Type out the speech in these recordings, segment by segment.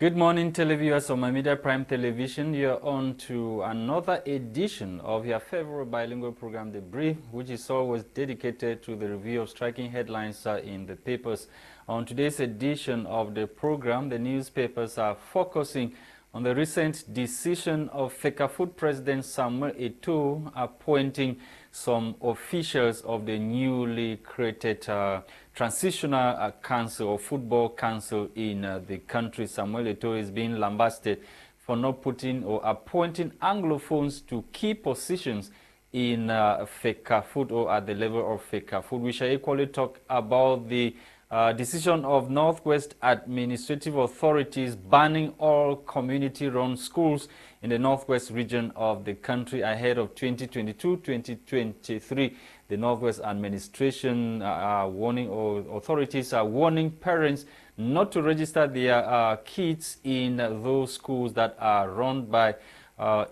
Good morning, televiewers of my Media Prime Television. You're on to another edition of your favorite bilingual program, The Brief, which is always dedicated to the review of striking headlines in the papers. On today's edition of the program, the newspapers are focusing on the recent decision of Fecafoot President Samuel Eto'o appointing some officials of the newly created Transitional Council or Football Council in the country. Samuel Eto'o is being lambasted for not putting or appointing Anglophones to key positions in Fecafoot or at the level of Fecafoot. We shall equally talk about the decision of Northwest Administrative Authorities banning all community-run schools in the Northwest region of the country ahead of 2022-2023. The Northwest Administration authorities are warning parents not to register their kids in those schools that are run by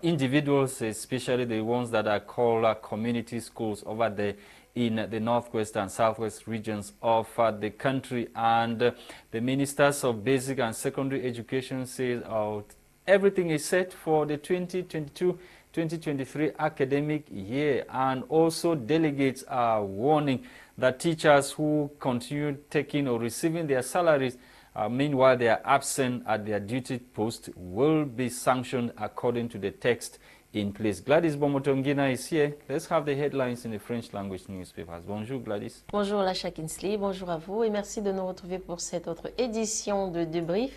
individuals, especially the ones that are called community schools over there in the Northwest and Southwest regions of the country. And the ministers of basic and secondary education say everything is set for the 2022-2023 academic year, and also delegates are warning that teachers who continue taking or receiving their salaries meanwhile they are absent at their duty post will be sanctioned according to the text in place. Gwladys Bomotonguina is here. Let's have the headlines in the French language newspapers. Bonjour Gwladys. Bonjour Lasha, bonjour à vous et merci de nous retrouver pour cette autre édition de Débrief,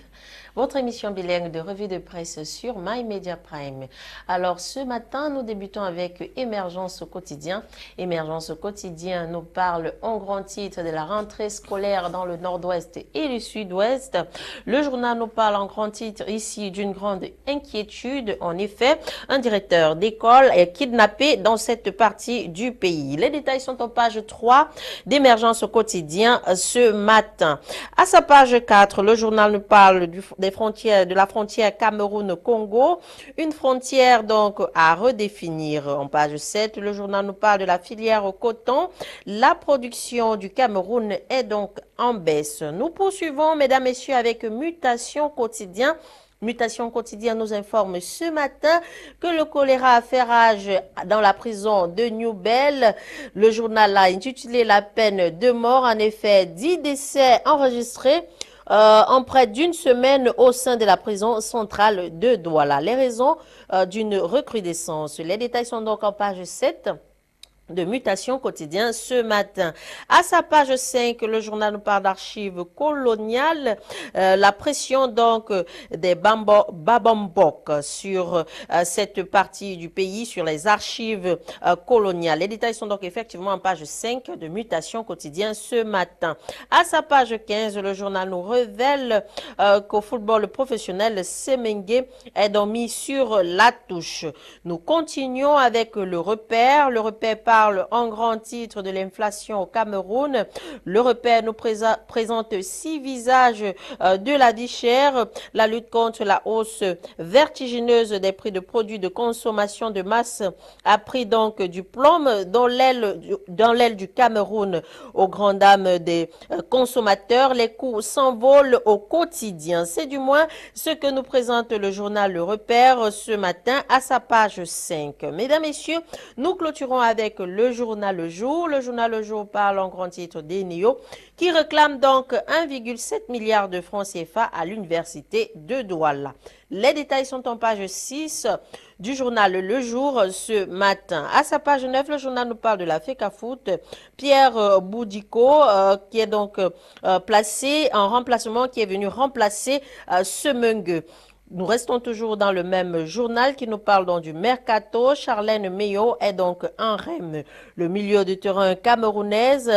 votre émission bilingue de revue de presse sur My Media Prime. Alors ce matin, nous débutons avec Émergence au quotidien. Émergence au quotidien nous parle en grand titre de la rentrée scolaire dans le nord-ouest et le sud-ouest. Le journal nous parle en grand titre ici d'une grande inquiétude. En effet, un directeur d'école est kidnappé dans cette partie du pays. Les détails sont en page 3 d'Émergence au quotidien ce matin. À sa page 4, le journal nous parle des frontières, de la frontière Cameroun-Congo, une frontière donc à redéfinir. En page 7, le journal nous parle de la filière au coton. La production du Cameroun est donc en baisse. Nous poursuivons, mesdames, messieurs, avec Mutation quotidien. Mutation quotidienne nous informe ce matin que le choléra a fait rage dans la prison de New Bell. Le journal a intitulé la peine de mort. En effet, 10 décès enregistrés en près d'une semaine au sein de la prison centrale de Douala. Les raisons d'une recrudescence. Les détails sont donc en page 7. De Mutation quotidien ce matin. À sa page 5, le journal nous parle d'archives coloniales, la pression donc des Babambok sur cette partie du pays, sur les archives coloniales. Les détails sont donc effectivement en page 5 de Mutation quotidien ce matin. À sa page 15, le journal nous révèle qu'au football professionnel, Semengue est donc mis sur la touche. Nous continuons avec le repère. Le repère parle en grand titre de l'inflation au Cameroun. Le repère nous présente 6 visages de la vie chère, la lutte contre la hausse vertigineuse des prix de produits de consommation de masse a pris donc du plomb dans l'aile du Cameroun. Aux grandes dames des consommateurs, les coûts s'envolent au quotidien. C'est du moins ce que nous présente le journal Le Repère ce matin à sa page 5. Mesdames, messieurs, nous clôturons avec le journal Le Jour. Le journal Le Jour parle en grand titre d'Enio qui réclame donc 1,7 milliard de francs CFA à l'université de Douala. Les détails sont en page 6 du journal Le Jour ce matin. À sa page 9, le journal nous parle de la Fecafoot. Pierre Boudico qui est donc placé en remplacement, qui est venu remplacer Semengue. Nous restons toujours dans le même journal qui nous parle donc du Mercato. Charlène Meyo est donc en REM. La milieu de terrain camerounaise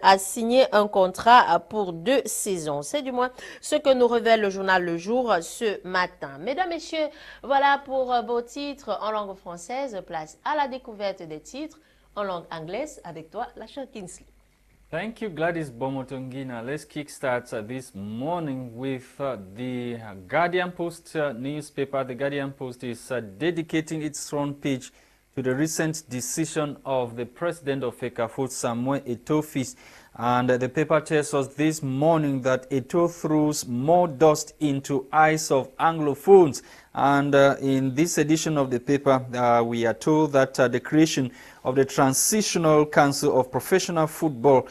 a signé un contrat pour 2 saisons. C'est du moins ce que nous révèle le journal Le Jour ce matin. Mesdames, messieurs, voilà pour vos titres en langue française. Place à la découverte des titres en langue anglaise avec toi, Lasha. Thank you, Gwladys Bomotonguina. Let's kickstart this morning with the Guardian Post newspaper. The Guardian Post is dedicating its front page to the recent decision of the president of Fecafoot, Samuel Eto'o. And the paper tells us this morning that Eto'o throws more dust into eyes of Anglophones. And in this edition of the paper, we are told that the creation of the Transitional Council of Professional Football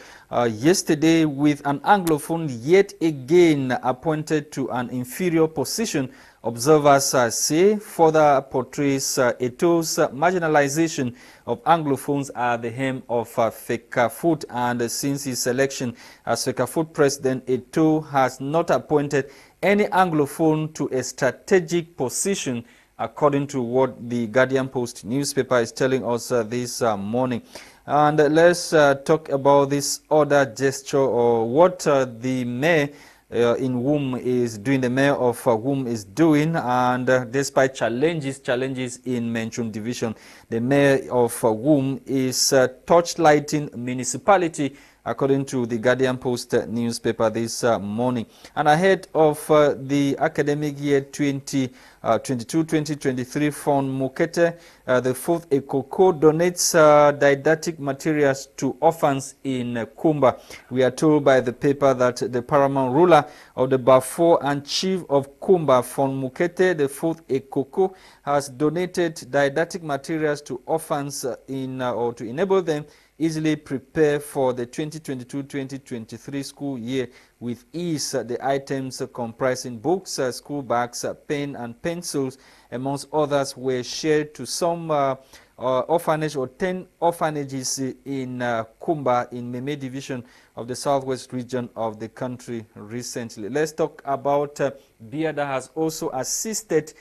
yesterday, with an Anglophone yet again appointed to an inferior position, observers say further portrays Eto'o's marginalization of Anglophones at the helm of Fecafoot. And since his election as Fecafoot president, Eto'o has not appointed any Anglophone to a strategic position, according to what the Guardian Post newspaper is telling us this morning. And let's talk about this other gesture, or what the mayor in Wom is doing, the mayor of Wom is doing. And despite challenges in Menchum division, the mayor of Wom is torchlighting municipality, according to the Guardian Post newspaper this morning. And ahead of the academic year 2022-2023 from Mukete, the 4th Ekoko donates didactic materials to orphans in Kumba. We are told by the paper that the paramount ruler of the Bafo and chief of Kumba from Mukete, the 4th Ekoko, has donated didactic materials to orphans or to enable them easily prepare for the 2022-2023 school year with ease. The items comprising books, school bags, pen and pencils, amongst others, were shared to some orphanage or 10 orphanages in Kumba in Meme division of the southwest region of the country recently. Let's talk about Bia that has also assisted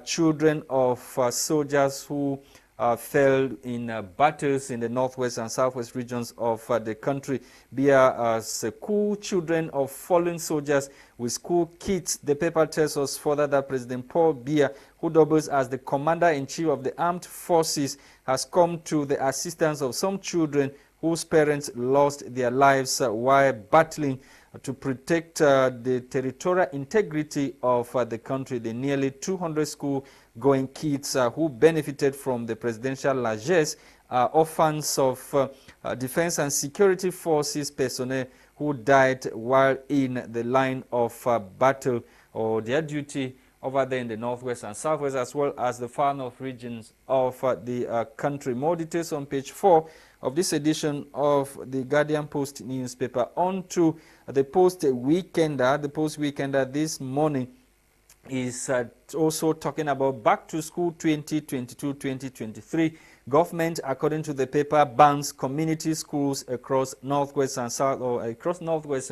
children of soldiers who fell in battles in the northwest and southwest regions of the country. Bia school children of fallen soldiers with school kits. The paper tells us further that President Paul Bia, who doubles as the commander-in-chief of the armed forces, has come to the assistance of some children whose parents lost their lives while battling to protect the territorial integrity of the country. The nearly 200 school-going kids who benefited from the presidential largesse are orphans of defense and security forces personnel who died while in the line of battle or their duty over there in the northwest and southwest, as well as the far north regions of the country. More details on page 4 of this edition of the Guardian Post newspaper. On to the Post Weekender. The Post Weekender this morning is also talking about back to school 2022-2023. Government, according to the paper, bans community schools across northwest and south, or across northwest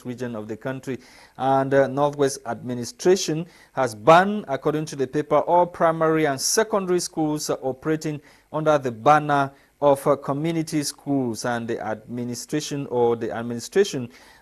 region of the country. And northwest administration has banned, according to the paper, all primary and secondary schools operating under the banner of community schools. And the administration,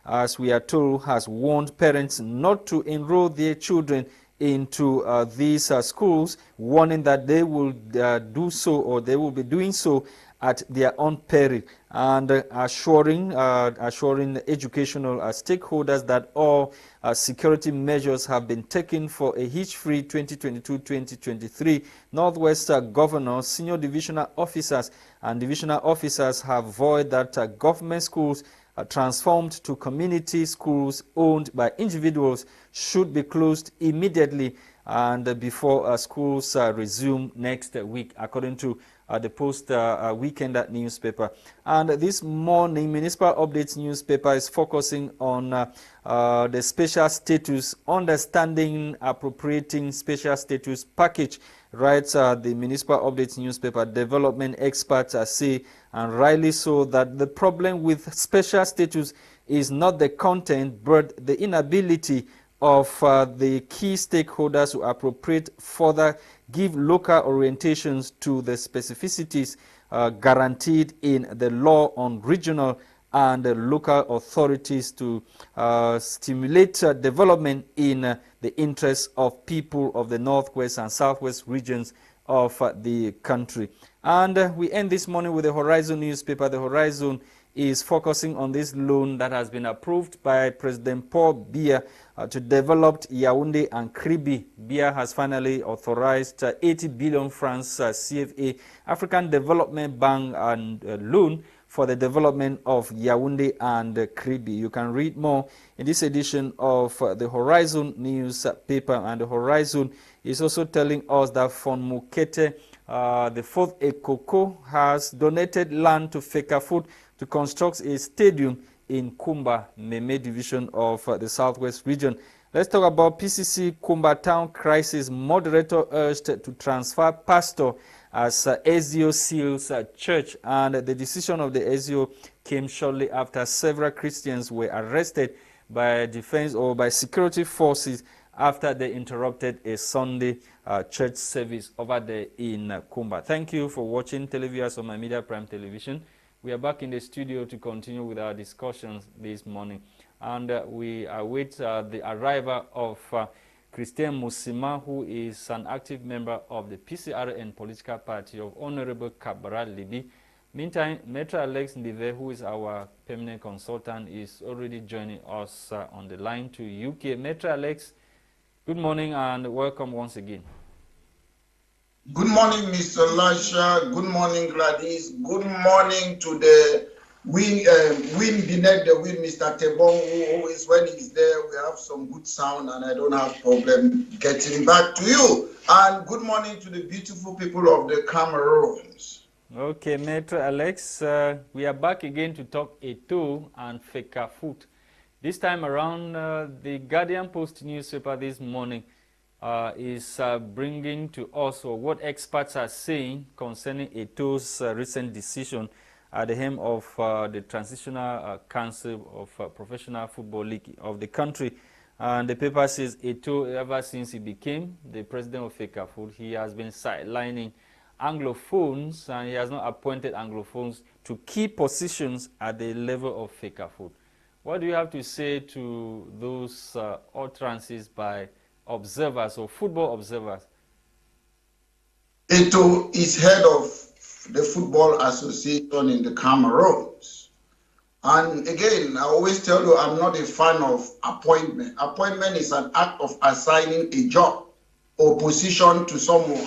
as we are told, has warned parents not to enroll their children into these schools, warning that they will do so, or they will be doing so at their own peril, and assuring educational stakeholders that all security measures have been taken for a hitch-free 2022-2023. Northwest governors, senior divisional officers, and divisional officers have vowed that government schools transformed to community schools owned by individuals should be closed immediately and before schools resume next week, according to the Post Weekender newspaper. And this morning, Municipal Updates newspaper is focusing on the special status, understanding, appropriating special status package. Writes the Municipal Updates newspaper. Development experts say, and rightly so, that the problem with special status is not the content but the inability of the key stakeholders to appropriate further, give local orientations to the specificities guaranteed in the law on regional and local authorities to stimulate development in the interests of people of the northwest and southwest regions of the country. And we end this morning with the Horizon newspaper. The Horizon is focusing on this loan that has been approved by President Paul Biya to develop Yaoundé and Kribi. Biya has finally authorized 80 billion francs CFA African Development Bank and loan for the development of Yaoundé and Kribi. You can read more in this edition of the Horizon newspaper, and the Horizon is also telling us that Fon Mukete, the fourth Ekoko, has donated land to Fecafoot to construct a stadium in Kumba, Meme division of the Southwest region. Let's talk about PCC Kumba Town crisis. Moderator urged to transfer pastor as Ezio seals church, and the decision of the Ezio came shortly after several Christians were arrested by defense or by security forces after they interrupted a Sunday church service over there in Kumba. Thank you for watching, televiewers on My Media Prime Television. We are back in the studio to continue with our discussions this morning, and we await the arrival of Christain Musima, who is an active member of the PCRN political party of Honorable Cabral Libi. Meantime, Maitre Alex Ndive, who is our permanent consultant, is already joining us on the line to UK. Maitre Alex, good morning and welcome once again. Good morning, Mr. Lasha. Good morning, Gwladys. Good morning to the win beneath the win, Mr. Tebong, who always, when he's there, we have some good sound and I don't have problem getting back to you. And good morning to the beautiful people of the Cameroons. Okay, Maitre Alex, we are back again to talk Eto and Fecafoot. This time around, the Guardian Post newspaper this morning is bringing to us what experts are saying concerning Eto's recent decision at the helm of the Transitional Council of Professional Football League of the country. And the paper says Eto, ever since he became the president of Fecafoot, he has been sidelining Anglophones, and he has not appointed Anglophones to key positions at the level of Fecafoot. What do you have to say to those utterances by observers or football observers? Eto is head of the Football Association in the Cameroons. And again, I always tell you, I'm not a fan of appointment. Appointment is an act of assigning a job or position to someone.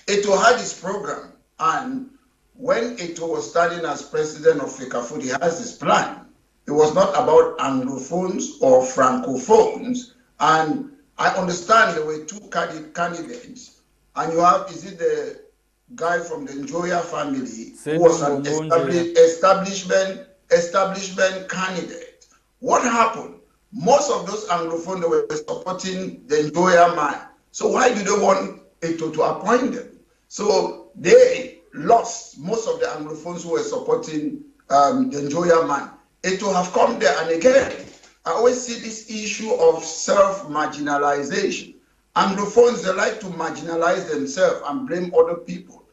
Eto had his program, and when Eto was starting as president of Fecafoot, he has his plan. It was not about Anglophones or Francophones, and I understand there were two candidates, and you have, is it the guy from the Njoya family who was an establishment candidate. What happened? Most of those Anglophones were supporting the Njoya man. So why do they want Eto to appoint them? So they lost most of the Anglophones who were supporting the Njoya man. Eto have come there, and again, I always see this issue of self-marginalization. Anglophones, they like to marginalize themselves and blame other people.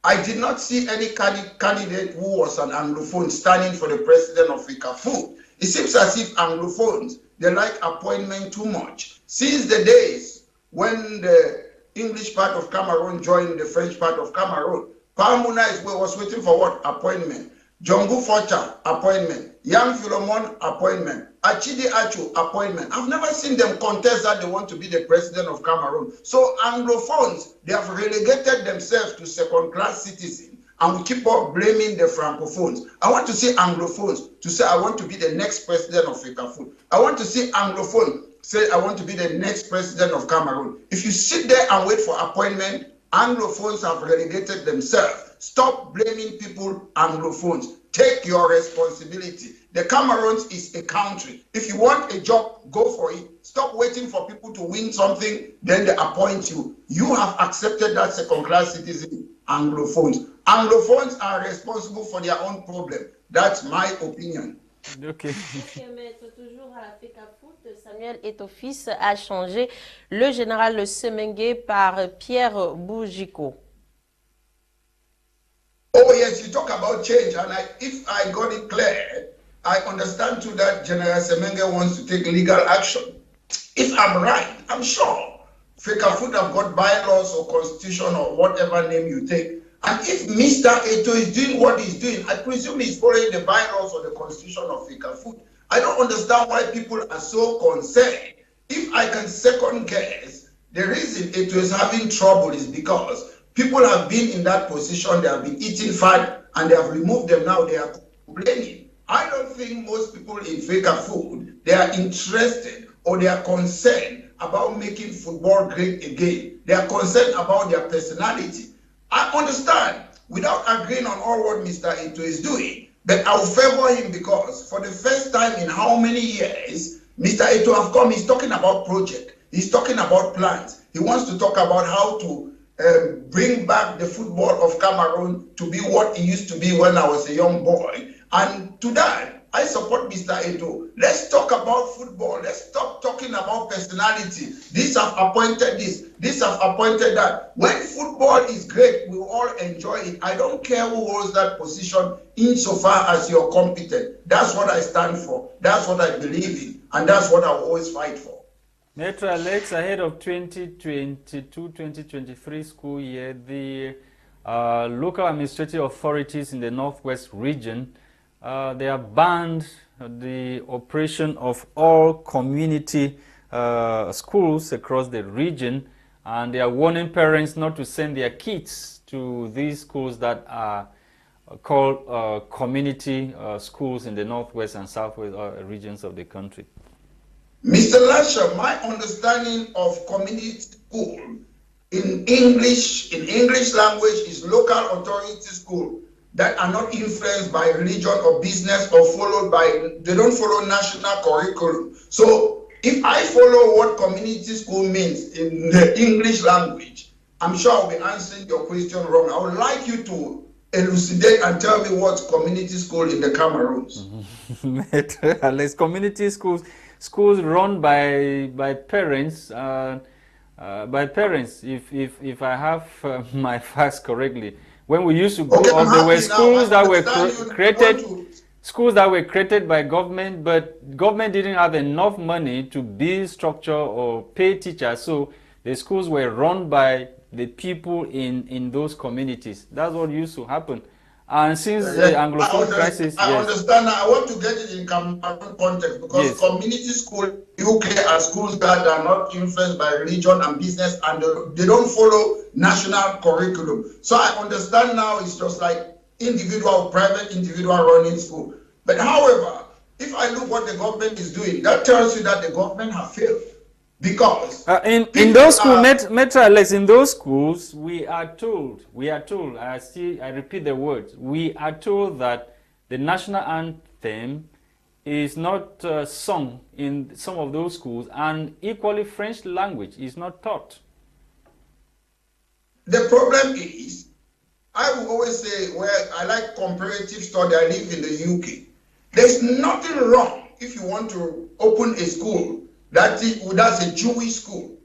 I did not see any candidate who was an Anglophone standing for the president of Fecafoot. It seems as if Anglophones, they like appointment too much. Since the days when the English part of Cameroon joined the French part of Cameroon, Palmuna was waiting for what? Appointment. Jongu Focha, appointment. Young Philemon, appointment. Achidi Achu, appointment. I've never seen them contest that they want to be the president of Cameroon. So Anglophones, they have relegated themselves to second-class citizens, and we keep on blaming the Francophones. I want to see Anglophones to say, I want to be the next president of Fecafoot. I want to see Anglophone say, I want to be the next president of Cameroon. If you sit there and wait for appointment, Anglophones have relegated themselves. Stop blaming people, Anglophones. Take your responsibility. The Cameroons is a country. If you want a job, go for it. Stop waiting for people to win something, then they appoint you. You have accepted that second-class citizen, Anglophones. Anglophones are responsible for their own problem. That's my opinion. Okay. Toujours à la Fecafoot, Samuel Eto'o-fils a changé le général Semengue par Pierre Boujiko. Oh yes, you talk about change, and if I got it clear, I understand too that General Semenge wants to take legal action. If I'm right, I'm sure Fecafoot have got bylaws or constitution or whatever name you take, And if Mr. Eto is doing what he's doing, I presume he's following the bylaws or the constitution of Fecafoot. I don't understand why people are so concerned. If I can second guess, the reason Eto is having trouble is because people have been in that position, they have been eating fat, and they have removed them now, they are complaining. I don't think most people in Fecafoot, they are interested or they are concerned about making football great again. They are concerned about their personality. I understand, without agreeing on all what Mr. Eto is doing, but I will favor him because for the first time in how many years, Mr. Eto have come, he's talking about project, he's talking about plans. He wants to talk about how to bring back the football of Cameroon to be what it used to be when I was a young boy. And to that, I support Mr. Eto. Let's talk about football. Let's stop talking about personality. These have appointed this. These have appointed that. When football is great, we all enjoy it. I don't care who holds that position insofar as you're competent. That's what I stand for. That's what I believe in. And that's what I will always fight for. Metro Alex, ahead of 2022-2023 school year, the local administrative authorities in the Northwest region, they have banned the operation of all community schools across the region, and they are warning parents not to send their kids to these schools that are called community schools in the Northwest and Southwest regions of the country. Mr. Lasha, my understanding of community school in English language is local authority school that are not influenced by religion or business or they don't follow national curriculum. So if I follow what community school means in the English language, I'm sure I'll be answering your question wrong. I would like you to elucidate and tell me what's community school in the Cameroons. Let's community schools run by parents. If I have my facts correctly. When we used to grow up, there were schools that were created by government, but government didn't have enough money to build structure or pay teachers, so the schools were run by the people in those communities. That's what used to happen. And since the Anglophone crisis, I understand. I want to get it in Cameroon context because community school UK are schools that are not influenced by religion and business, and they don't follow national curriculum. So I understand now it's just like private individual running school. But however, if I look what the government is doing, that tells you that the government have failed. Because in those schools, Metro Alex, in those schools, we are told, I repeat the words, we are told that the national anthem is not sung in some of those schools, and equally French language is not taught. The problem is, I will always say, where I like comparative study, I live in the UK. There's nothing wrong if you want to open a school that's a Jewish school.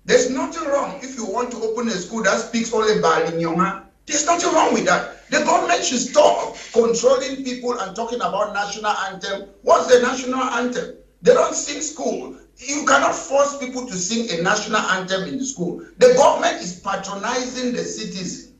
There's nothing wrong if you want to open a school that speaks only Balinyonga. There's nothing wrong with that. The government should stop controlling people and talking about national anthem. What's the national anthem? They don't sing school. You cannot force people to sing a national anthem in the school. The government is patronizing the citizen.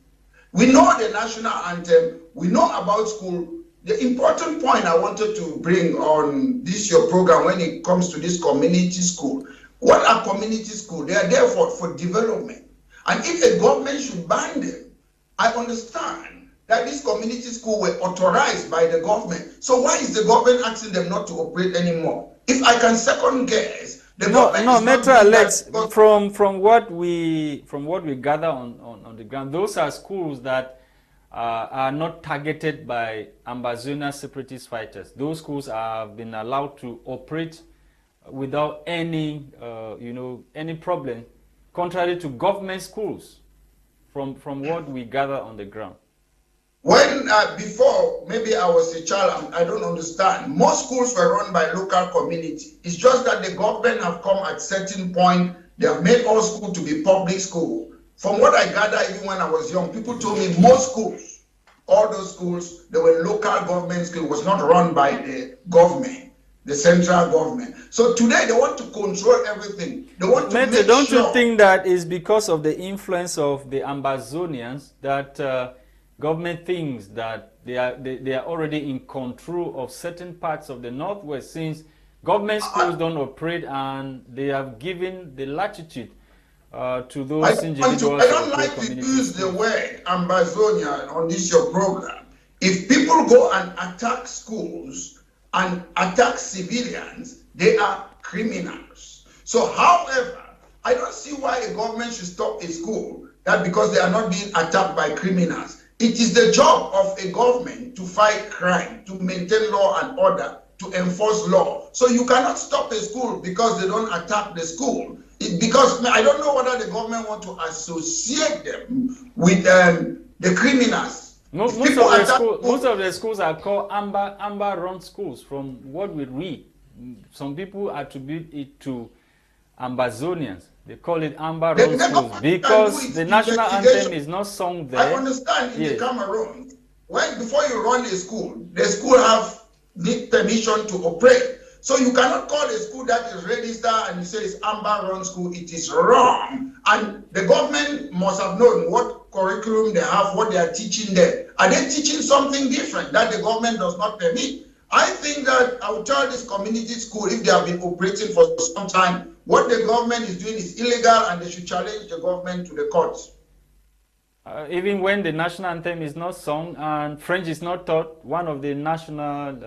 We know the national anthem. We know about school. The important point I wanted to bring on this your program when it comes to this community school. What are community schools? They are there for development. And if the government should ban them, I understand that this community school were authorized by the government. So why is the government asking them not to operate anymore? If I can second guess, the government is Metro Alex, from what we gather on the ground, those are schools that are not targeted by Ambazonia separatist fighters. Those schools have been allowed to operate without any, any problem, contrary to government schools, from what we gather on the ground. When before, maybe I was a child, I don't understand. Most schools were run by local community. It's just that the government have come at certain point. They have made all schools to be public school. From what I gather, even when I was young, people told me most schools, all those schools, they were local government schools, was not run by the government, the central government. So today they want to control everything. They want to don't you think that is because of the influence of the Ambazonians that government thinks that they are already in control of certain parts of the Northwest, since government schools don't operate and they have given the latitude to those individuals. I don't like to use the word Ambazonia on this your program. If people go and attack schools and attack civilians, they are criminals. So, however, I don't see why a government should stop a school that because they are not being attacked by criminals. It is the job of a government to fight crime, to maintain law and order, to enforce law. So you cannot stop a school because they don't attack the school. Because I don't know whether the government want to associate them with the criminals. Most of the schools are called Amber run schools, from what we read. Some people attribute it to Ambazonians. They call it Amber run schools because the national anthem is not sung there. I understand in the Cameroon, before you run a school, the school need permission to operate. So you cannot call a school that is registered and you say it's Amber run school. It is wrong. And the government must have known what curriculum they have, what they are teaching there. Are they teaching something different that the government does not permit? I think that I will tell this community school, if they have been operating for some time, what the government is doing is illegal and they should challenge the government to the courts. Even when the national anthem is not sung and French is not taught, one of the national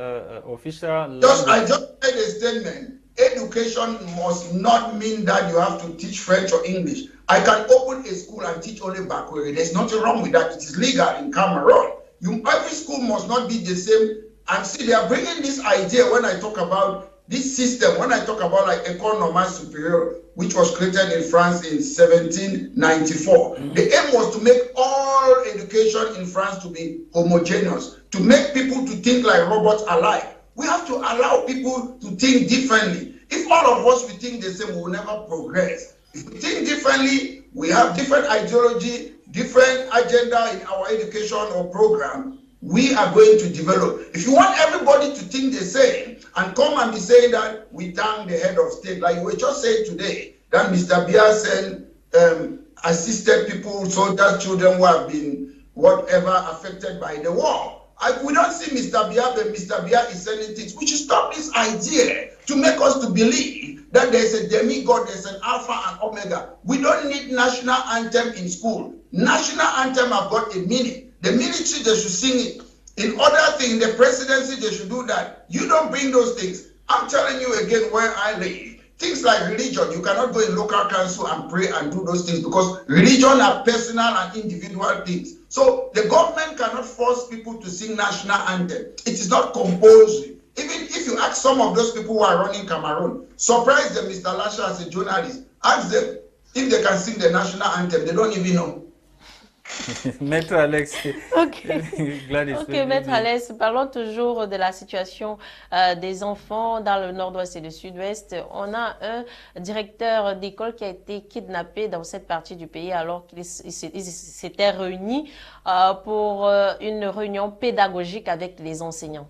official I just made a statement. Education must not mean that you have to teach French or English. I can open a school and teach only Bakweri. There's nothing wrong with that. It is legal in Cameroon. Every school must not be the same. And see, they are bringing this idea when I talk about this system, when I talk about like École Normale Supérieure, which was created in France in 1794. The aim was to make all education in France to be homogeneous, to make people to think like robots alike. We have to allow people to think differently. If all of us we think the same, we will never progress. If we think differently, we have different ideology, different agenda in our education or program, we are going to develop. If you want everybody to think the same and come and be saying that we thank the head of state, like we just said today, that Mr. Biya said assisted people, soldiers, children who have been whatever affected by the war. We don't see Mr. Biya, but Mr. Biya is sending things. We should stop this idea to make us to believe that there's a demigod, there's an alpha and omega. We don't need national anthem in school. National anthem have got a meaning. The military, they should sing it. In other things, the presidency, they should do that. You don't bring those things. I'm telling you again where I live. Things like religion, you cannot go in local council and pray and do those things because religion are personal and individual things. So the government cannot force people to sing national anthem. It is not compulsory. Even if you ask some of those people who are running Cameroon, surprise them, Mr. Lasha, as a journalist, ask them if they can sing the national anthem. They don't even know. Maître Alex. Ok, Gwladys, okay, Maître Alex, parlons toujours de la situation des enfants dans le nord-ouest et le sud-ouest. On a un directeur d'école qui a été kidnappé dans cette partie du pays alors qu'il s'était réuni pour une réunion pédagogique avec les enseignants.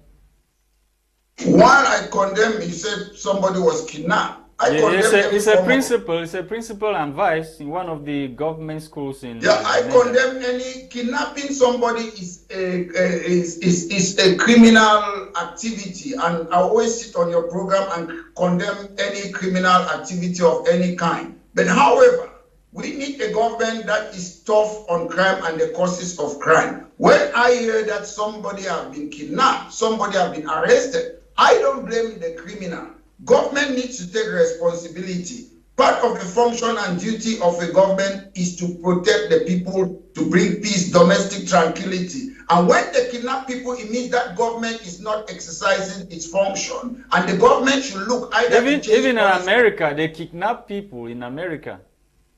While I condemn, he said somebody was kidnapped. It's a principal and vice in one of the government schools in. Yeah, I condemn any kidnapping somebody is a criminal activity, and I always sit on your program and condemn any criminal activity of any kind. But however, we need a government that is tough on crime and the causes of crime. When I hear that somebody has been kidnapped, somebody has been arrested, I don't blame the criminal. Government needs to take responsibility. Part of the function and duty of a government is to protect the people, to bring peace, domestic tranquility. And when they kidnap people, it means that government is not exercising its function. And the government should look either even in America, they kidnap people in America.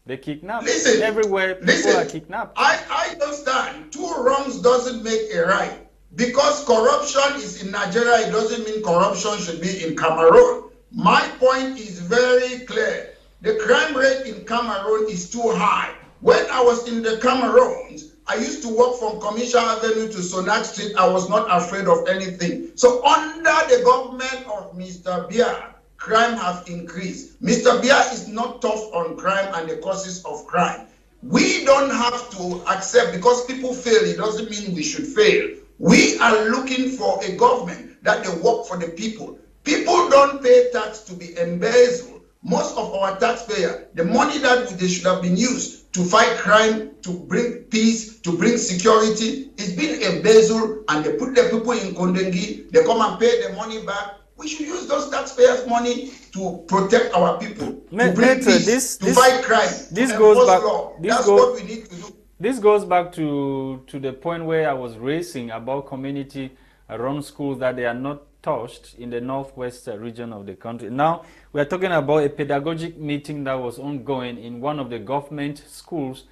They kidnap. Listen, everywhere people are kidnapped. I don't stand. Two wrongs doesn't make a right. Because corruption is in Nigeria, it doesn't mean corruption should be in Cameroon. My point is very clear. The crime rate in Cameroon is too high. When I was in the Cameroons, I used to walk from Commercial Avenue to Sonak Street. I was not afraid of anything. So under the government of Mr. Biya, crime has increased. Mr. Biya is not tough on crime and the causes of crime. We don't have to accept because people fail. It doesn't mean we should fail. We are looking for a government that they work for the people. People don't pay tax to be embezzled. Most of our taxpayers, the money that they should have been used to fight crime, to bring peace, to bring security, is being embezzled, and they put the people in Kondengi. They come and pay the money back. We should use those taxpayers' money to protect our people, to bring peace, to fight crime, to enforce law. That's what we need to do. This goes back to the point where I was raising about community-run schools, that they are not touched in the northwest region of the country. Now, we are talking about a pedagogic meeting that was ongoing in one of the government schools,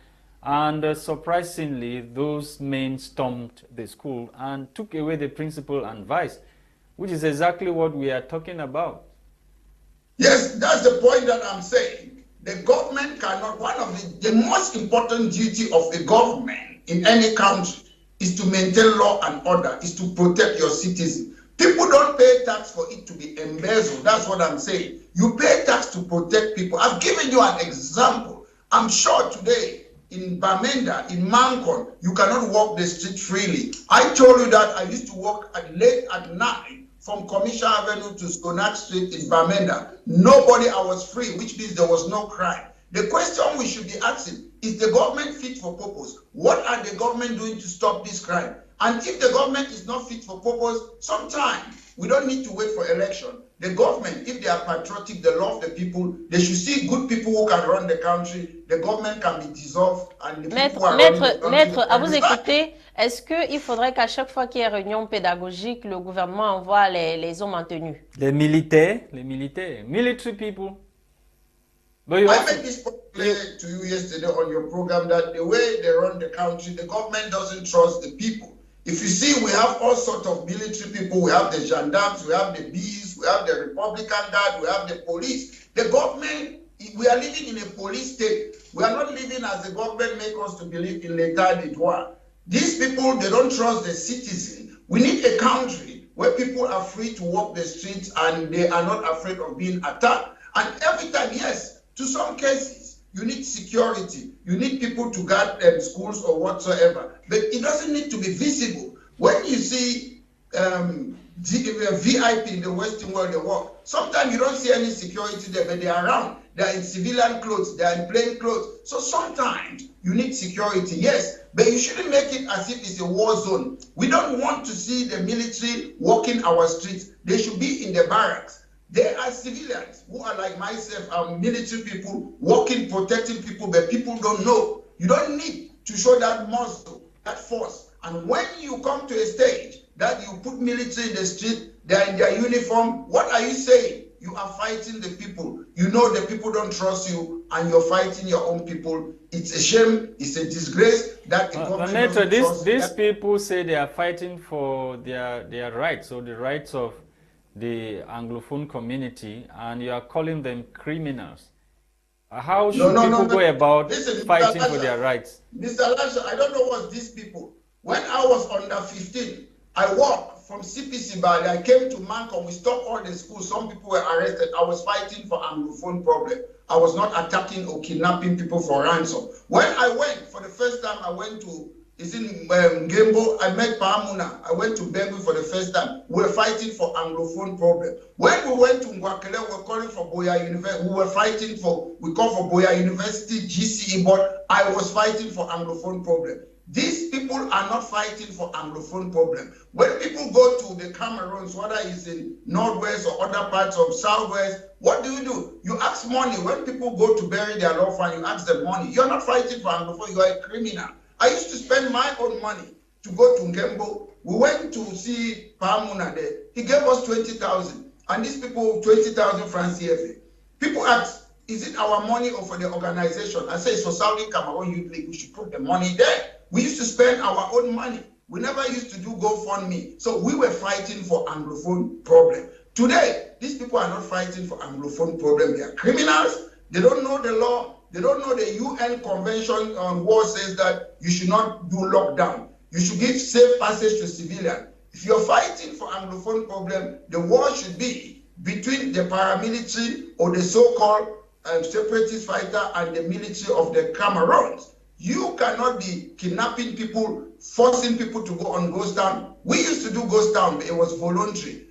and surprisingly, those men stormed the school and took away the principal and vice, which is exactly what we are talking about. Yes, that's the point that I'm saying. The government cannot, one of the most important duty of a government in any country is to maintain law and order, is to protect your citizens. People don't pay tax for it to be embezzled. That's what I'm saying. You pay tax to protect people. I've given you an example. I'm sure today in Bamenda, in Mancon, you cannot walk the street freely. I told you that I used to walk late at night from Commission Avenue to Stonak Street in Bamenda. Nobody, I was free, which means there was no crime. The question we should be asking, is the government fit for purpose? What are the government doing to stop this crime? And if the government is not fit for purpose, sometimes we don't need to wait for election. The government, if they are patriotic, they love the people, they should see good people who can run the country, the government can be dissolved, and the people are running the country. Maître, à vous écouter, est-ce qu'il faudrait qu'à chaque fois qu'il y ait réunion pédagogique, le gouvernement envoie les hommes en tenue? Les militaires, military people. But I made this point clear to you yesterday on your program that the way they run the country, the government doesn't trust the people. If you see, we have all sorts of military people. We have the gendarmes, we have the bees, we have the Republican Guard, we have the police. The government, we are living in a police state. We are not living as the government makes us to believe in l'état de droit. These people, they don't trust the citizen. We need a country where people are free to walk the streets and they are not afraid of being attacked. And every time, yes, to some cases, you need security. You need people to guard schools or whatsoever. But it doesn't need to be visible. When you see VIP in the Western world, they walk. Sometimes you don't see any security there, but they are around. They are in civilian clothes. They are in plain clothes. So sometimes you need security, yes, but you shouldn't make it as if it's a war zone. We don't want to see the military walking our streets. They should be in the barracks. There are civilians who are like myself, are military people, walking, protecting people, but people don't know. You don't need to show that muscle, that force. And when you come to a stage that you put military in the street, they're in their uniform, what are you saying? You are fighting the people. You know the people don't trust you, and you're fighting your own people. It's a shame, it's a disgrace that the government doesn't trust. These people say they are fighting for their rights, or the rights of the Anglophone community, and you are calling them criminals. How should people go about fighting for their rights? Mr. Lasha, I don't know what these people. When I was under 15, I walked from CPC Bali. I came to Mancon. We stopped all the schools. Some people were arrested. I was fighting for Anglophone problem. I was not attacking or kidnapping people for ransom. When I went, for the first time, I went to Gembo. I met Pamuna. I went to Bengu for the first time. We were fighting for Anglophone problem. When we went to Ngwakele, we were calling for Boya University. We were fighting for, we called for Boya University, GCE board. I was fighting for Anglophone problem. These people are not fighting for Anglophone problem. When people go to the Cameroons, whether it's in Northwest or other parts of Southwest, what do? You ask money. When people go to bury their loved one, you ask them money. You're not fighting for Anglophone, you are a criminal. I used to spend my own money to go to Ngembo. We went to see Pamuna there. He gave us 20,000. And these people, 20,000 francs CFA. People ask, is it our money or for the organization? I say, it's for Saudi Cameroon Youth League. We should put the money there. We used to spend our own money. We never used to do GoFundMe. So we were fighting for Anglophone problem. Today, these people are not fighting for Anglophone problem. They are criminals. They don't know the law. They don't know the UN Convention on War says that you should not do lockdown. You should give safe passage to civilians. If you're fighting for Anglophone problem, the war should be between the paramilitary or the so-called separatist fighter and the military of the Cameroons. You cannot be kidnapping people, forcing people to go on ghost town. We used to do ghost town, but it was voluntary.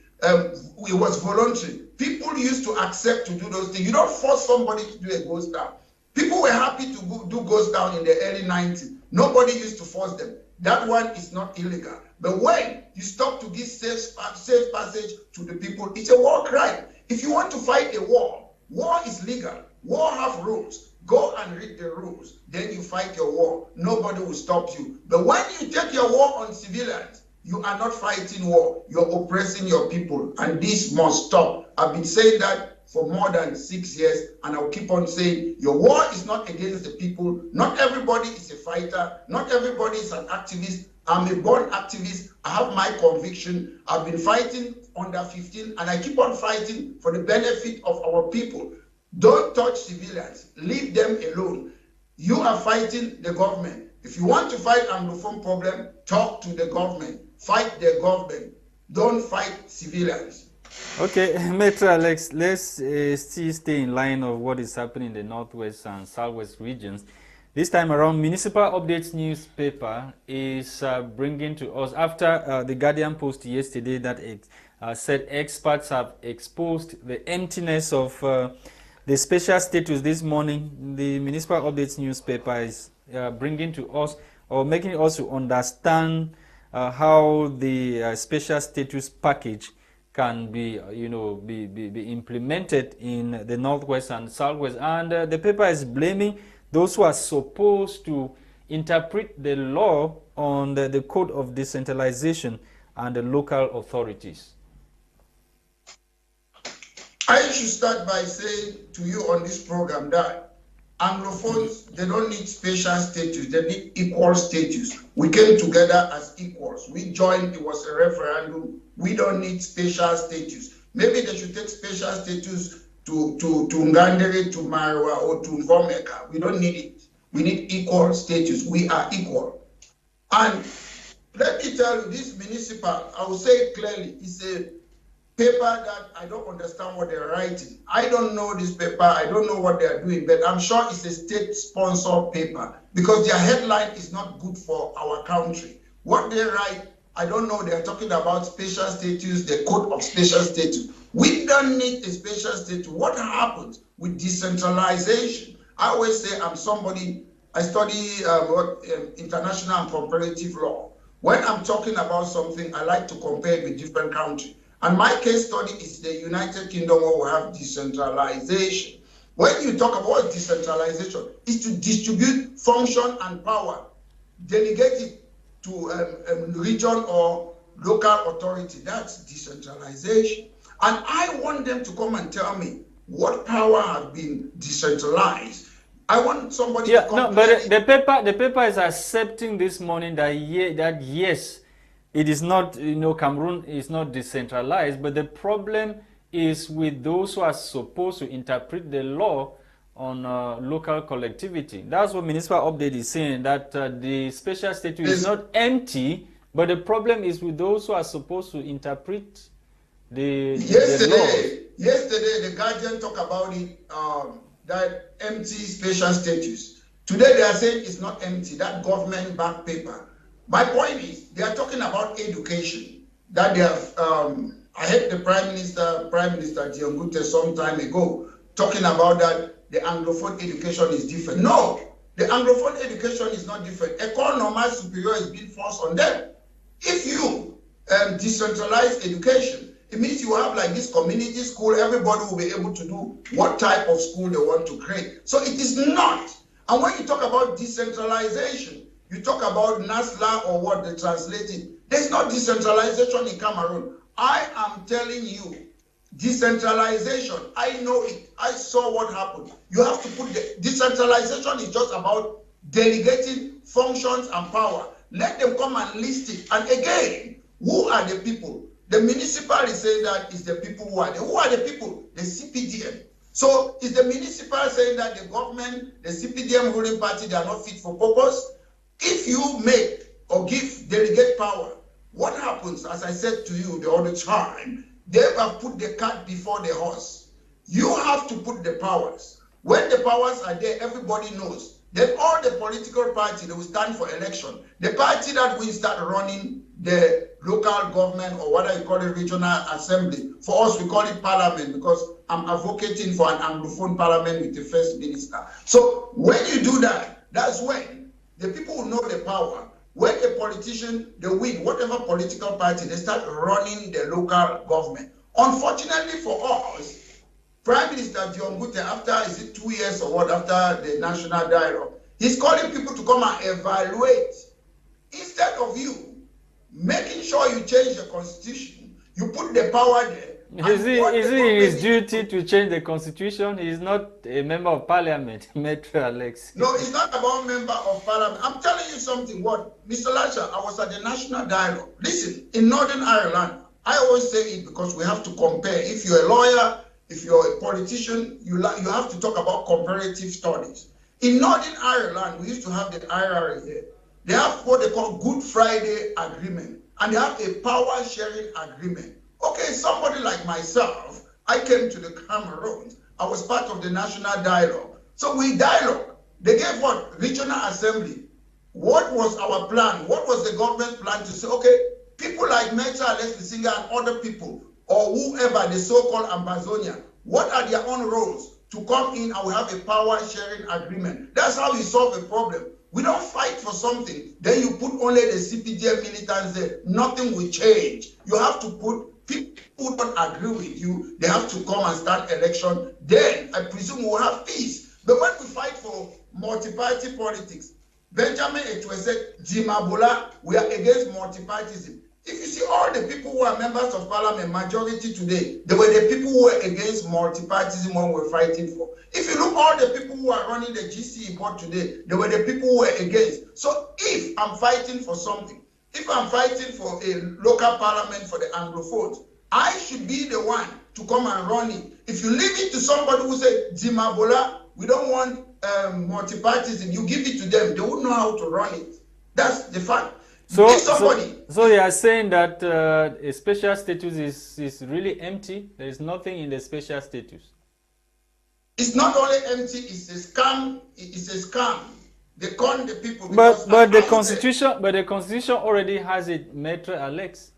People used to accept to do those things. You don't force somebody to do a ghost town. People were happy to do ghost town in the early 90s. Nobody used to force them. That one is not illegal. But when you stop to give safe passage to the people, it's a war crime. If you want to fight a war, war is legal. War have rules. Go and read the rules. Then you fight your war. Nobody will stop you. But when you take your war on civilians, you are not fighting war. You're oppressing your people. And this must stop. I've been saying that for more than 6 years, and I'll keep on saying, your war is not against the people. Not everybody is a fighter. Not everybody is an activist. I'm a born activist. I have my conviction. I've been fighting under 15, and I keep on fighting for the benefit of our people. Don't touch civilians. Leave them alone. You are fighting the government. If you want to fight Anglophone problem, talk to the government. Fight the government. Don't fight civilians. Okay, Maitre Alex, let's still stay in line of what is happening in the Northwest and Southwest regions. This time around, Municipal Updates newspaper is bringing to us, after the Guardian post yesterday that said experts have exposed the emptiness of the special status. This morning, the Municipal Updates newspaper is bringing to us, or making us to understand how the special status package can be, be implemented in the Northwest and Southwest. And the paper is blaming those who are supposed to interpret the law on the Code of Decentralization and the local authorities. I should start by saying to you on this program that Anglophones, they don't need special status, they need equal status. We came together as equals. We joined, it was a referendum. We don't need special status. Maybe they should take special status to Ngandere, to Marwa, or to Ngomeka. We don't need it. We need equal status. We are equal. And let me tell you, this municipal, I will say it clearly, it's a paper that I don't understand what they're writing. I don't know this paper. I don't know what they're doing, but I'm sure it's a state-sponsored paper because their headline is not good for our country. What they write, I don't know. They're talking about special status, the Code of Special Status. We don't need a special status. What happens with decentralization? I always say I'm somebody, I study international and comparative law. When I'm talking about something, I like to compare it with different countries. And my case study is the United Kingdom, where we have decentralization. When you talk about decentralization, it's to distribute function and power, delegate it to a region or local authority. That's decentralization. And I want them to come and tell me what power has been decentralized. I want somebody to come. But the paper is accepting this morning that yes, it is not, Cameroon is not decentralized, but the problem is with those who are supposed to interpret the law on local collectivity. That's what Municipal Update is saying, that the special status is not empty, but the problem is with those who are supposed to interpret the laws. Yesterday, the Guardian talked about it, that empty special status. Today, they are saying it's not empty, that government-backed paper. My point is, they are talking about education, that they have, I heard the Prime Minister Diongute some time ago, talking about that the Anglophone education is different. No, the Anglophone education is not different. École Normale Supérieure is being forced on them. If you decentralize education, it means you have like this community school, everybody will be able to do what type of school they want to create. So it is not. And when you talk about decentralization, you talk about Nsah or what they translated. There's no decentralization in Cameroon. I am telling you, decentralization, I know it. I saw what happened. You have to put the decentralization is just about delegating functions and power. Let them come and list it. And again, who are the people? The municipal is saying that it's the people who are the people? The CPDM. So is the municipal saying that the government, the CPDM ruling party, they are not fit for purpose? If you make or delegate power, what happens, as I said to you the other time, they have put the cart before the horse. You have to put the powers. When the powers are there, everybody knows. Then all the political parties, they will stand for election. The party that will start running the local government, or what I call it, regional assembly. For us, we call it parliament, because I'm advocating for an Anglophone parliament with the first minister. So when you do that, that's when the people will know the power. When a politician, they win, whatever political party, they start running the local government. Unfortunately for us, Prime Minister John Gute, after, is it 2 years or what, after the national dialogue, he's calling people to come and evaluate. Instead of you making sure you change the constitution, you put the power there. Is it his duty to change the constitution? He's not a member of parliament, Metro Alex. No, it's not about member of parliament. I'm telling you something. What, Mr. Lasha, I was at the national dialogue. Listen, in Northern Ireland, I always say it because we have to compare. If you're a lawyer, if you're a politician, you have to talk about comparative studies. In Northern Ireland, we used to have the IRA here. They have what they call Good Friday Agreement, and they have a power sharing agreement. Okay, somebody like myself, I came to the Cameroon. I was part of the national dialogue. So we dialogue. They gave what? Regional assembly. What was our plan? What was the government's plan to say, okay, people like Nsah, Lasha, and other people, or whoever, the so-called Ambazonia, what are their own roles to come in and we have a power sharing agreement? That's how we solve a problem. We don't fight for something, then you put only the CPDM militants there. Nothing will change. You have to put people who don't agree with you, they have to come and start election. Then I presume we'll have peace. But when we fight for multi-party politics, Benjamin Etwe said, Jimabola, we are against multi-partyism. If you see all the people who are members of parliament, majority today, they were the people who were against multi-partyism when we were fighting for. If you look all the people who are running the GCE board today, they were the people who were against. So if I'm fighting for something, if I'm fighting for a local parliament for the Anglophones, I should be the one to come and run it. If you leave it to somebody who say, Jimabola, we don't want multi-partyism, you give it to them, they wouldn't know how to run it. That's the fact. So you are saying that a special status is really empty? There is nothing in the special status? It's not only empty, it's a scam. It's a scam. They con the people. But the constitution already has it, Maître Alex.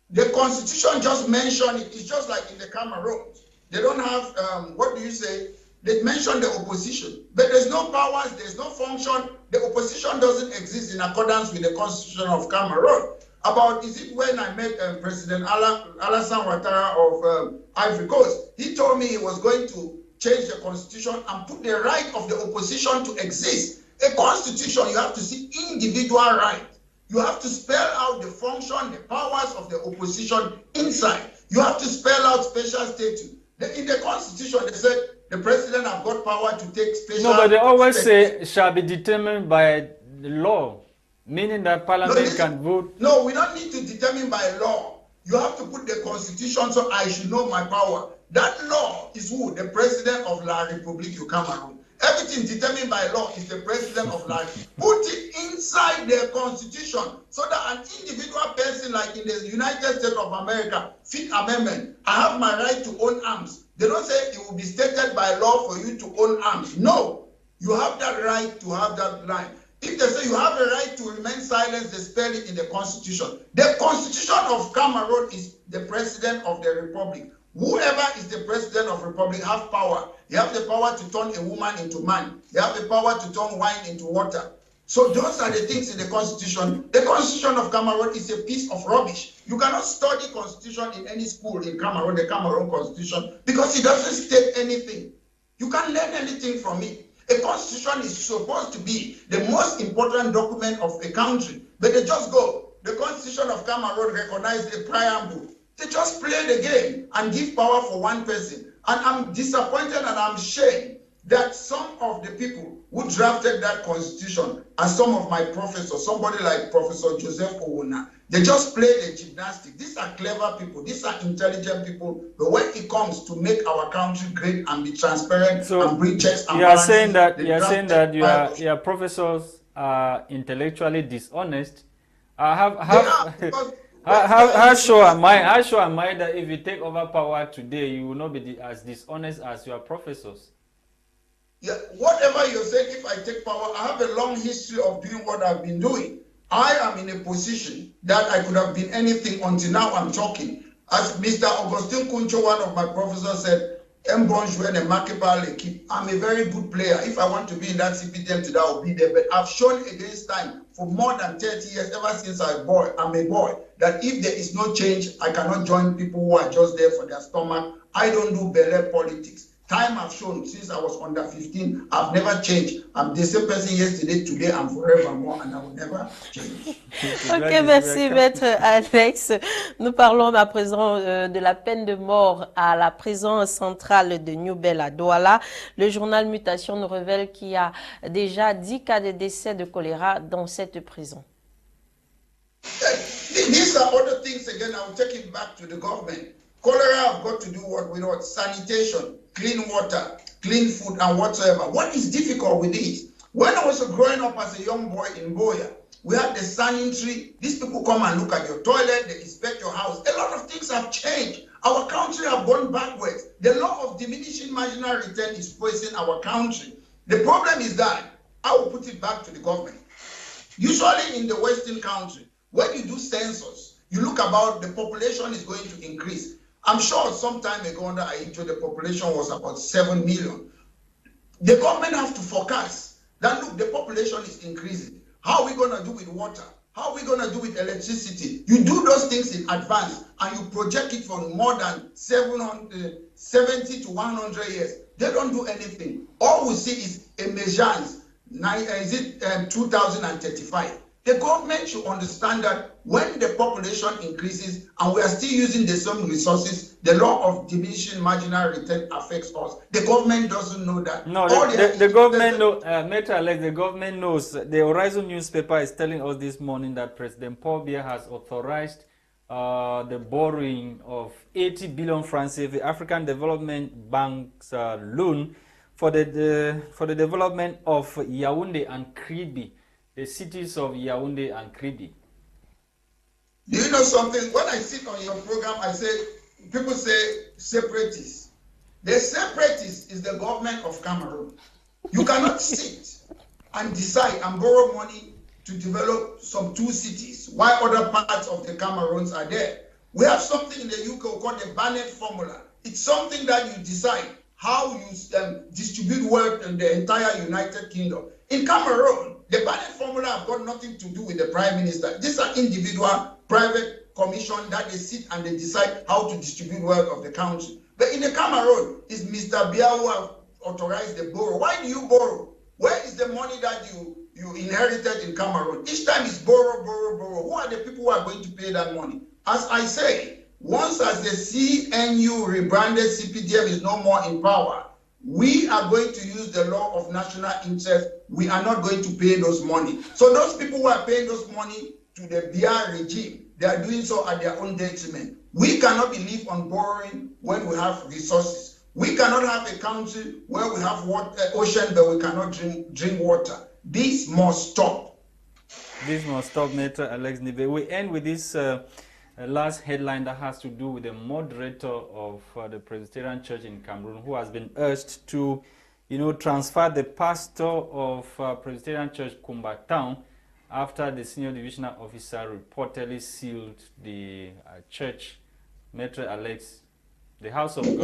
The constitution just mentioned it. It's just like in the Cameroon. They don't have what do you say? They mention the opposition, but there's no powers, there's no function. The opposition doesn't exist in accordance with the constitution of Cameroon. About, is it when I met President Alassane Ouattara of Ivory Coast, he told me he was going to change the constitution and put the right of the opposition to exist. A constitution, you have to see individual right. You have to spell out the function, the powers of the opposition inside. You have to spell out special status. In the constitution, they said, the president have got power to take special... No, but they always say shall be determined by the law, meaning that parliament can vote. No, we don't need to determine by law. You have to put the constitution so I should know my power. That law is who? The president of La République du Cameroon. Everything determined by law is the president of La République. Put it inside the constitution so that an individual person like in the United States of America, Fifth Amendment, I have my right to own arms. They don't say it will be stated by law for you to own arms. No, you have that right to have that line. If they say you have a right to remain silent, they spell it in the constitution. The constitution of Cameroon is the president of the republic. Whoever is the president of the republic have power. They have the power to turn a woman into man. They have the power to turn wine into water. So those are the things in the constitution. The constitution of Cameroon is a piece of rubbish. You cannot study constitution in any school in Cameroon, the Cameroon constitution, because it doesn't state anything. You can't learn anything from it. A constitution is supposed to be the most important document of a country, but they just go. The constitution of Cameroon recognizes the preamble. They just play the game and give power for one person. And I'm disappointed and I'm ashamed that some of the people who drafted that constitution are some of my professors, somebody like Professor Joseph Owona. They just play the gymnastics. These are clever people. These are intelligent people. But when it comes to make our country great and be transparent and bring checks and balances, you are saying that your professors are intellectually dishonest. How sure am I that if you take over power today, you will not be as dishonest as your professors? Yeah, whatever you said, if I take power, I have a long history of doing what I've been doing. I am in a position that I could have been anything until now I'm talking. As Mr. Augustine Kuncho, one of my professors, said, I'm a very good player. If I want to be in that CPDM today, I'll be there. But I've shown against time for more than 30 years, ever since I'm a boy, that if there is no change, I cannot join people who are just there for their stomach. I don't do belly politics. Time have shown since I was under 15, I've never changed. I'm the same person yesterday, today, and forevermore, and I will never change. Ok, merci Maître Alex. Nous parlons à présent de la peine de mort à la prison centrale de New Bell à Douala. Le journal Mutation nous révèle qu'il y a déjà 10 cas de décès de choléra dans cette prison. These are other things again. I will take it back to the government. Cholera have got to do what we know, sanitation, clean water, clean food, and whatsoever. What is difficult with this? When I was growing up as a young boy in Boya, we had the sanitary. These people come and look at your toilet, they inspect your house. A lot of things have changed. Our country have gone backwards. The law of diminishing marginal return is poisoning our country. The problem is that, I will put it back to the government. Usually in the Western country, when you do census, you look about the population is going to increase. I'm sure some time ago under Aito, the population was about 7 million. The government have to forecast that, look, the population is increasing. How are we going to do with water? How are we going to do with electricity? You do those things in advance and you project it for more than 70 to 100 years. They don't do anything. All we see is emergence. 2035. The government should understand that when the population increases and we are still using the same resources, the law of diminishing marginal return affects us. The government doesn't know that. No, the government knows. Maitre Alex, the government knows. The Horizon newspaper is telling us this morning that President Paul Biya has authorized the borrowing of 80 billion francs CFA, African Development Bank's loan for the development of Yaoundé and Kribi, the cities of Yaoundé and Kribi. Do you know something? When I sit on your program, I say, people say separatists. The separatists is the government of Cameroon. You cannot sit and decide and borrow money to develop some 2 cities while other parts of the Cameroons are there. We have something in the UK called the Barnett formula. It's something that you decide how you distribute wealth in the entire United Kingdom. In Cameroon, the Barnett formula have got nothing to do with the Prime Minister. These are individual private commission that they sit and they decide how to distribute wealth of the country. But in the Cameroon, it's Mr. Biya who have authorized the borrow. Why do you borrow? Where is the money that you inherited in Cameroon? Each time it's borrow, borrow, borrow. Who are the people who are going to pay that money? As I say, once as the CNU rebranded CPDM is no more in power, we are going to use the law of national interest. We are not going to pay those money. So those people who are paying those money to the Biya regime, they are doing so at their own detriment. We cannot believe on borrowing when we have resources. We cannot have a country where we have ocean but we cannot drink water. This must stop. This must stop, Maitre Alex Nibe. We end with this last headline that has to do with the moderator of the Presbyterian Church in Cameroon, who has been urged to, transfer the pastor of Presbyterian Church Kumba Town after the senior divisional officer reportedly sealed the church. Maitre Alex, the house of God.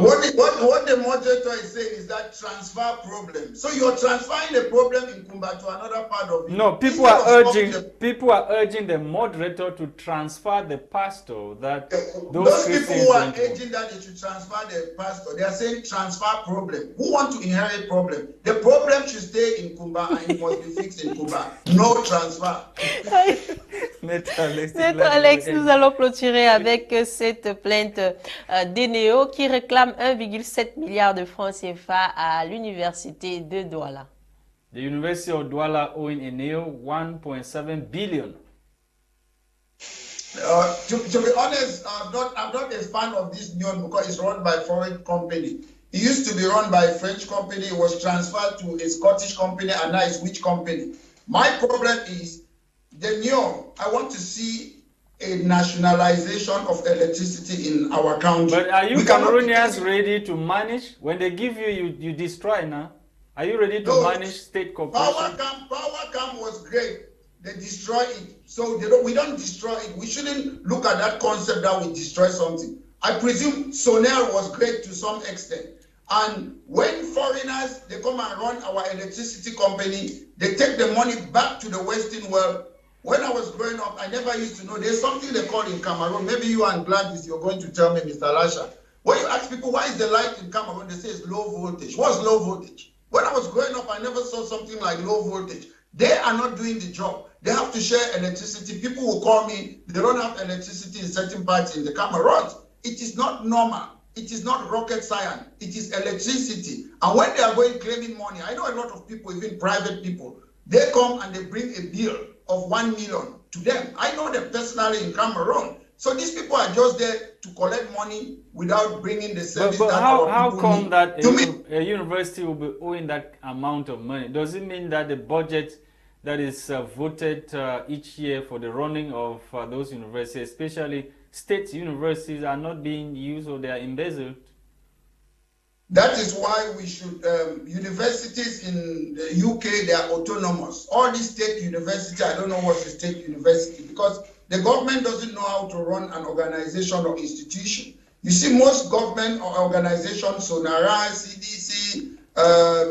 What the moderator is saying is that transfer problem. So you're transferring the problem in Kumba to another part of it. No, people are urging the moderator to transfer the pastor. That those people who are urging that they should transfer the pastor, they are saying transfer problem. Who want to inherit problem? The problem should stay in Kumba and it must be fixed in Kumba. No transfer. Maître Alex, nous allons clôturer avec cette plainte d'Eneo qui réclame 1,7 milliard de francs CFA à l'université de Douala. The University of Douala owing Eneo 1.7 billion. To be honest, I'm not a fan of this union because it's run by foreign company. It used to be run by a French company. It was transferred to a Scottish company, and now it's which company? My problem is the new. I want to see a nationalization of electricity in our country. But are you Cameroonians ready to manage? When they give you, you destroy now. Are you ready to No, manage state corporation? Power camp was great. They destroy it. So we don't destroy it. We shouldn't look at that concept that we destroy something. I presume Sonel was great to some extent. And when foreigners, they come and run our electricity company, they take the money back to the Western world. When I was growing up, I never used to know. There's something they call in Cameroon. Maybe you and Gwladys, you're going to tell me, Mr. Lasha. When you ask people, why is the light in Cameroon? They say it's low voltage. What's low voltage? When I was growing up, I never saw something like low voltage. They are not doing the job. They have to share electricity. People will call me, they don't have electricity in certain parts in the Cameroon. It is not normal. It is not rocket science. It is electricity. And when they are going claiming money, I know a lot of people, even private people, they come and they bring a bill of 1 million to them. I know them personally in Cameroon. So these people are just there to collect money without bringing the service. But that how come need. that a university will be owing that amount of money? Does it mean that the budget that is voted each year for the running of those universities, especially state universities, are not being used or they are embezzled? That is why we should, universities in the UK, they are autonomous. All these state universities, I don't know what's a state university, because the government doesn't know how to run an organization or institution. You see, most government or organizations, Sonara, CDC,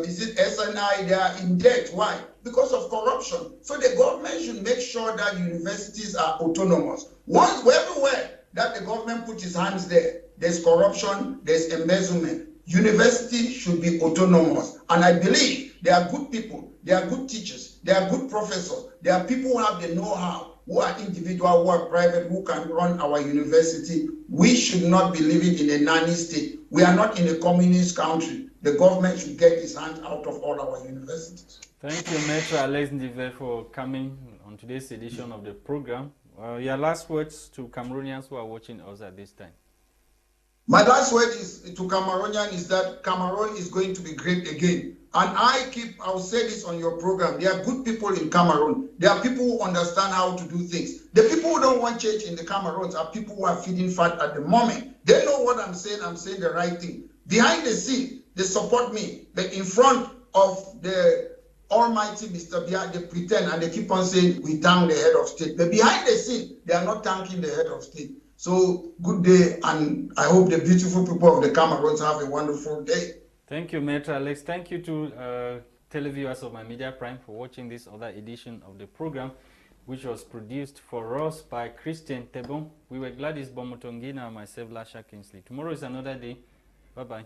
is it SNI, they are in debt. Why? Because of corruption. So the government should make sure that universities are autonomous. Everywhere that the government puts its hands there, there's corruption, there's embezzlement. University should be autonomous. And I believe there are good people, there are good teachers, there are good professors, there are people who have the know-how, who are individual, who are private, who can run our university. We should not be living in a nanny state. We are not in a communist country. The government should get its hand out of all our universities. Thank you, Maitre Alex Ndive, for coming on today's edition of the program. Your last words to Cameroonians who are watching us at this time. My last word is to Cameroonian is that Cameroon is going to be great again. And I'll say this on your program. There are good people in Cameroon. There are people who understand how to do things. The people who don't want change in the Cameroons are people who are feeding fat at the moment. They know what I'm saying the right thing. Behind the scene, they support me. But in front of the almighty Mr. Bia, they pretend and they keep on saying, we thank the head of state. But behind the scene, they are not thanking the head of state. So good day, and I hope the beautiful people of the Cameroons have a wonderful day. Thank you, Maitre Alex. Thank you to televiewers of My Media Prime for watching this other edition of the program, which was produced for us by Christain, Tebong. We were Gwladys, Bomotonguina, and myself, Lasha Kingsley. Tomorrow is another day. Bye-bye.